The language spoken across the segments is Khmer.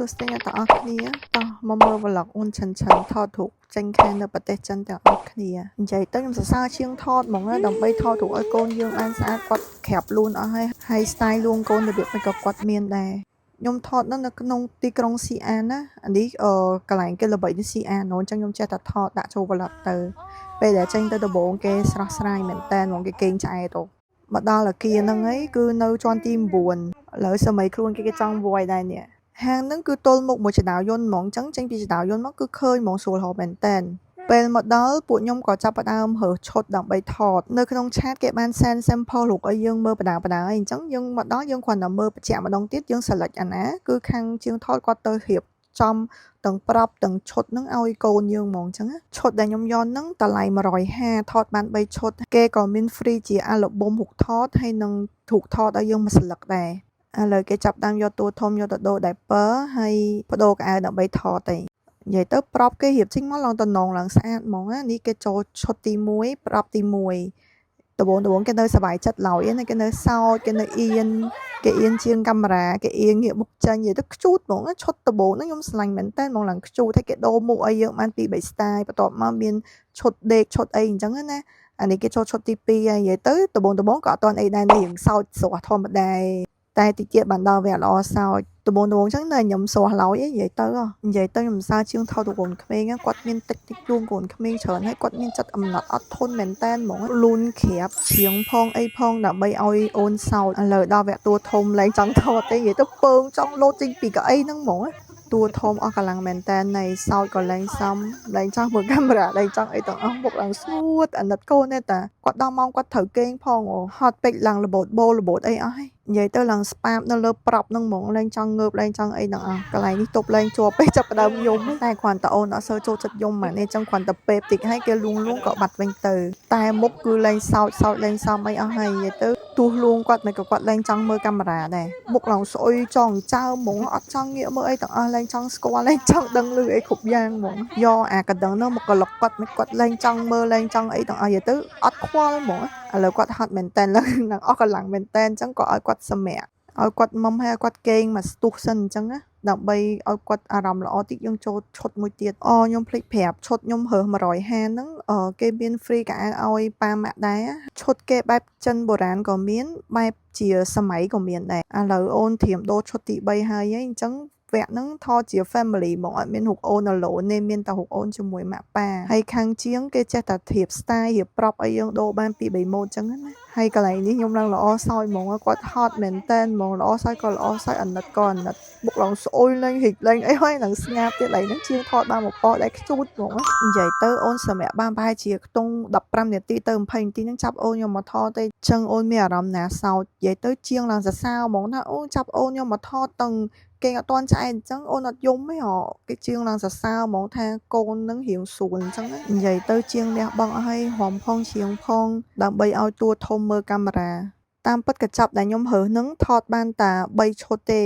សួស្តីអ្នកទាំងអស់គ្នាតោះមកមើល vlog អូនឆិនថតរូបចេញខាងនៅប្រទេសចិនទាំងអស់គ្នានិយាយទៅខ្ញុំសរសើរជាងថតហ្មងណាដើម្បីថតរូបឲ្យកូនយើងបានស្អាតគាត់ក្រាបលូនអស់ហើយ style លួងកូនរបៀបមិនក៏គាត់មានដែរខ្ញុំថតនៅក្នុងទីក្រុងស៊ីអានណាអានេះកន្លែងគេល្បីនៅស៊ីអានអញ្ចឹងខ្ញុំចេះតែថតដាក់ចូល vlog ទៅពេលដែលចេញទៅដំបូងគេស្រស់ស្រាយមែនតើហ្មងគេកេងឆ្អែតមកដល់អាគារហ្នឹងឯងគឺនៅជាន់ទី9ឥឡូវសម័យខ្លួនគេចង់វាយដែរនេះហាងហ្នឹងគឺទល់មុខមួយចដៅយន្តហ្មងអញ្ចឹងចេញពីចដៅយន្តមកគឺឃើញហ្មងស្រួលហូបមែនតើពេលមកដល់ពួកខ្ញុំក៏ចាប់ផ្ដើមរើសឈុតដើម្បីថតនៅក្នុងឆាតគេបាន send sample រូបឲ្យយើងមើលបដាអីអញ្ចឹងយើងមកដល់យើងគ្រាន់តែមើលបញ្ជាក់ម្ដងទៀតយើង select អាណាគឺខាងជាងថតគាត់ទៅរៀបចំទាំងប្រាប់ទាំងឈុតហ្នឹងឲ្យកូនយើងហ្មងអញ្ចឹងឈុតដែលខ្ញុំយកហ្នឹងតម្លៃ150ថតបាន3ឈុតគេក៏មាន free ជា album រូបថតហើយនឹងរូបថតឲ្យយើងមួយស្លឹកដែរឥឡូវគេចាប់តាមយកតួធំយកទៅដូរ diaper ហើយបដូរកៅអៅដើម្បីថតទេនិយាយទៅប្រាប់គេរៀបចេញមកឡើងតំណងឡើងស្អាតហ្មងណានេះគេចូលឈុតទី1ប្រាប់ទី1ដំបូងគេនៅសบายចិត្តឡើយណាគេនៅសោចគេនៅអៀនគេអៀនជាងកាមេរ៉ាគេអៀនងាកមុខចាញ់និយាយទៅខ្ជូតហ្មងឈុតដំបូងហ្នឹងខ្ញុំស្រឡាញ់មែនតើហ្មងឡើងខ្ជូតហើយគេដូរមុខឲ្យយើងបាន2 3 style បន្ទាប់មកមានឈុតដេកឈុតអីអញ្ចឹងណាអានេះគេចូលឈុតទី2ហើយនិយាយទៅដំបូងក៏អត់ទាន់អីដែរនេះយើងសោចស្រស់ធម្មតាតែតិចទៀតបានដល់វគ្គល្អសោចដំបូងអញ្ចឹងនៅខ្ញុំស្រស់ឡើយនិយាយទៅខ្ញុំសើជាងថតរូបកូនក្មេងគាត់មានតិចជួងកូនក្មេងច្រើនហើយគាត់មានចិត្តអំណត់អត់ធន់មែនតើហ្មងលូនក្រាបជ្រៀងផងអីផងដើម្បីឲ្យអូនសោចឥឡូវដល់វគ្គតួធំឡើងចង់ថតទេនិយាយទៅពើងចង់លោតចេញពីកៅអីហ្នឹងហ្មងតួធំអស់កម្លាំងមែនតើនៃសោចក៏ឡើងសំឡើងចង់មើលកាមេរ៉ាឡើងចង់អីទាំងអស់មុខឡើងស្ងួតអាណិតកូនទេតាគាត់ដល់ម៉ោងគាត់ត្រូវគេងផងហត់ពេកឡើងរបូតបោរបូតអីអស់ហើយនិយាយទៅឡើងស្ប៉ាបនៅលើប្រាប់ហ្នឹងហ្មងឡើងចង់ងើបឡើងចង់អីទាំងអស់កន្លែងនេះទប់ឡើងជាប់ពេកចាប់ផ្ដើមយំតែគ្រាន់តែអូនអត់សូវចូលចិត្តយំម៉ានេះចឹងគ្រាន់តែពេបតិចហើយគេលួងក៏បាត់វិញទៅតែមុខគឺឡើងសោចឡើងសំអីអស់ហើយនិយាយទៅទោះលួងគាត់មិនក៏គាត់ឡើងចង់មើលកាមេរ៉ាដែរមុខឡើងស្អុយចង់ចើហ្មងអត់ចង់ងាកមើលអីទាំងអស់ឡើងចង់ស្គាល់ឡើងចង់ដឹងឮអីគ្រប់យ៉ាងហ្មងយកអាកណ្ដឹងនោះមកក្លុកគាត់មិនគាត់ឡើងចង់មើលឡើងចង់អីទាំងអស់និយាយទៅអត់ខ្វល់ហ្មងឥឡូវគាត់ហត់មែនតើឡើងអស់កម្លាំងមែនតើអញ្ចឹងក៏ឲ្យគាត់សម្រាកឲ្យគាត់មុំឲ្យគាត់គេងមកស្ទុះសិនអញ្ចឹងណាដើម្បីឲ្យគាត់អារម្មណ៍ល្អតិចយើងចូលឈុតមួយទៀតខ្ញុំភ្លេចប្រាប់ឈុតខ្ញុំរើស150ហ្នឹងគេមាន free កៅអៅឲ្យប៉ាម៉ាក់ដែរឈុតគេបែបចិនបុរាណក៏មានបែបជាសម័យក៏មានដែរឥឡូវអូនត្រៀមដូរឈុតទី3ហើយអញ្ចឹងវគ្គហ្នឹងថតជា family ហ្មងអត់មានរូបអូន alone ទេមានតែរូបអូនជាមួយម៉ាក់ប៉ាហើយខាងជាងគេចេះតែធៀប style រៀបប្រាប់ឲ្យយើងដូរបាន2 3 mode អញ្ចឹងណាហើយកន្លែងនេះខ្ញុំឡើងល្អសោចហ្មងគាត់ហត់មែនតើហ្មងល្អសោចក៏ល្អសោចអាណិតក៏អាណិតមុខឡើងស្អុយឡើងហិចឡើងអីហើយឡើងស្ងាត់ទៀតឡើយហ្នឹងជាងថតបានmộtប៉ោដែលខ្ជូតហ្មងនិយាយទៅអូនសម្រាប់បានប្រហែលជាខ្ទង់15នាទីទៅ20នាទីហ្នឹងចាប់អូនខ្ញុំមកថតទេអញ្ចឹងអូនមានអារម្មណ៍ណាសោចនិយាយទៅជាងឡើងសរសើរហ្មងថាអូចាប់អូនខ្ញុំមកថតទាំងគេអត់ទាន់ឆ្អែតអញ្ចឹងអូនអត់យំទេគេជាងឡើងសរសើរហ្មងថាកូននឹងរៀងស្រួលអញ្ចឹងនិយាយទៅជាងលះបង់អស់ហើយរំផងជាងផងដើម្បីឲ្យតួធំមើលកាមេរ៉ាតាមពិតកញ្ចប់ដែលខ្ញុំរើសហ្នឹងថតបានតែ3ឈុតទេ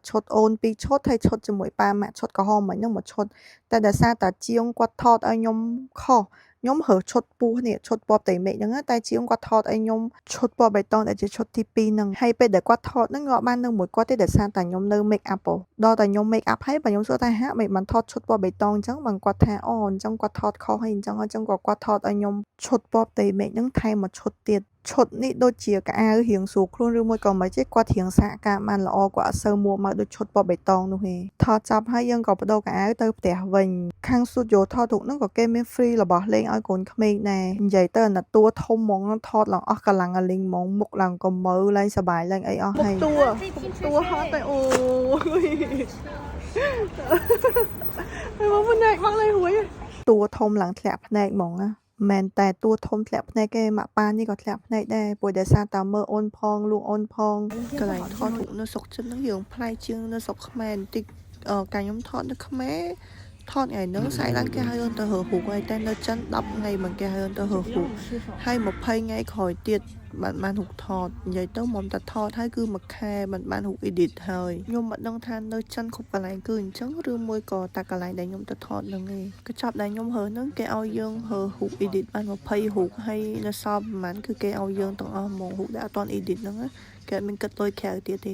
ឈុតអូន2ឈុតហើយឈុតជាមួយប៉ាម៉ាក់ឈុតក្រហមមិញហ្នឹង1ឈុតតែដោយសារតែជាងគាត់ថតឲ្យខ្ញុំខុសខ្ញុំរើសឈុតពស់នេះឈុតពណ៌ផ្ទៃមេឃហ្នឹងតែជាងគាត់ថតឲ្យខ្ញុំឈុតពណ៌បៃតងដែលជាឈុតទី2ហ្នឹងហើយពេលដែលគាត់ថតហ្នឹងខ្ញុំអត់បាននៅមួយគាត់ទេដោយសារតែខ្ញុំនៅ make up ដល់តែខ្ញុំ make up ហើយបើខ្ញុំសួរថាហាក់មិនបានថតឈុតពណ៌បៃតងអញ្ចឹងបើគាត់ថាអញ្ចឹងគាត់ថតខុសហើយអញ្ចឹងក៏គាត់ថតឲ្យខ្ញុំឈុតពណ៌ផ្ទៃមេឃហ្នឹងថែម1ឈុតទៀតឈុតនេះដូចជាកៅអៅរៀងស្រួលខ្លួនឬមួយក៏មិនទេគាត់រៀងសហការបានល្អគាត់អត់សូវមួមកដូចឈុតពណ៌បៃតងនោះទេថតចាប់ហើយយើងក៏បដូរកៅអៅទៅផ្ទះវិញខាង studio ថតរូបហ្នឹងក៏គេមាន free របស់លេងឲ្យកូនក្មេងដែរនិយាយទៅអាណិតតួធំហ្មងថតឡើងអស់កម្លាំងអាលីងហ្មងមុខឡើងក៏មើលឡើងសប្បាយឡើងអីអស់ហើយតួហត់តែអូយមកភ្នែកមកលេងរួយតួធំឡើងធ្លាក់ភ្នែកហ្មងណាមែនតែតួធំធ្លាក់ភ្នែកគេម៉ាក់ប៉ានេះក៏ធ្លាក់ភ្នែកដែរព្រោះដោយសារតែមើលអូនផងលួងអូនផងកន្លែងថតរូបនៅស្រុកចិនហ្នឹងយើងប្លែកជាងនៅស្រុកខ្មែរបន្តិចកាលខ្ញុំថតនៅខ្មែរថតថ្ងៃហ្នឹងស្អែកឡើងគេហៅទៅរើរូបហើយតែនៅចិន10ថ្ងៃមិនគេហៅទៅរើរូបហើយ20ថ្ងៃក្រោយទៀតបានរូបថតនិយាយទៅមកតែថតហើយគឺមួយខែមិនបានរូប edit ហើយខ្ញុំមិនដឹងថានៅចិនគ្រប់កន្លែងគឺអញ្ចឹងឬមួយក៏តែកន្លែងដែលខ្ញុំទៅថតហ្នឹងឯងកញ្ចប់ដែលខ្ញុំរើហ្នឹងគេឲ្យយើងរើរូប edit បាន20រូបហើយនៅសល់ប្រហែលគឺគេឲ្យយើងទាំងអស់ហ្មងរូបដែលអត់ទាន់ edit ហ្នឹងគេអត់មានគិតលុយក្រៅទៀតទេ